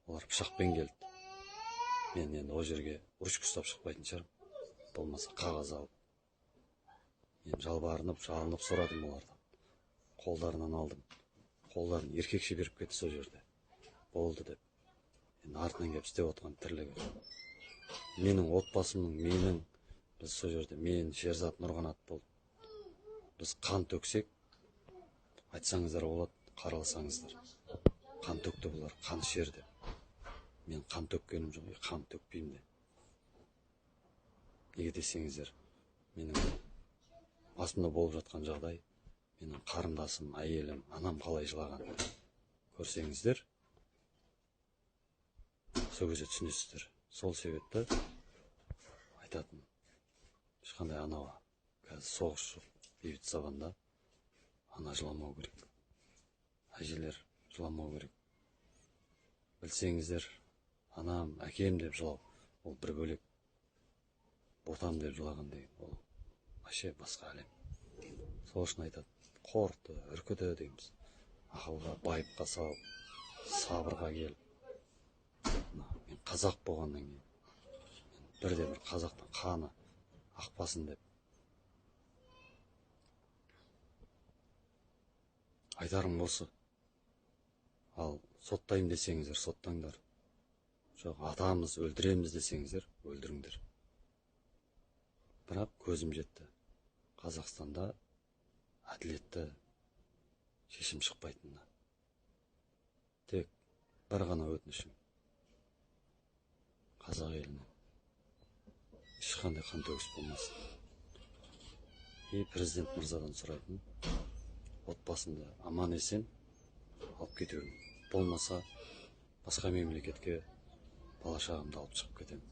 Олар пышақпен келді. Мен енді о жерге ручка ұстап шықпайтын шығармын. Болмаса қағаз алып. Мен жалбарынып, жалынып сұрадым олардан. Қолдарынан алдым. Қолдарын еркекше беріп кетті сол жерде. Болды деп. Енді артынан келіп істеп отқан тірлігі. Менің отбасымның, біз сол жерде, мен Шерзат Нұрғанат болды. Біз қан төксек, айтсаңыздар болады, қараласаңыздар. Қан төкті бұлар, қан ішерді. Мен қан төккенім жоқ, қан төкпеймін де. Неге десеңіздер, менің басымда болып жатқан жағдай, менің қарындасым, әйелім, анам қалай жылаған көрсеңіздер, сол кезде түсінесіздер. Сол себепті айтатын, ешқандай анауға, қазір соғыс жоқ, бейбіт заманда ана жыламау керек, әжелер жыламау керек. Білсеңіздер, анам, әкем деп жылау, ол бір бөлек. Ботам деп жылаған деген, ол вообще басқа әлем. Сол үшін айтады, қорқты, үркіді дейміз. Ақылға, байыпқа салып, сабырға келіп. Мен қазақ болғаннан кейін, бірде-бір қазақтың қаны ақпасын деп. Айтарым осы. Ал соттайым десеңіздер, соттаңдар. Жоқ, атамыз өлтіреміз десеңіздер, өлдіріңдер. Бірақ көзім жетті. Қазақстанда әділетті шешім шықпайтынына. Тек бір ғана өтінішім. Қазақ еліне ешқандай қан төгіс болмасын. Президент мырзадан сұрайтын, отбасында аман есен алып кетуім. Болмаса, басқа мемлекетке бала шағымды алып шығып кетемін.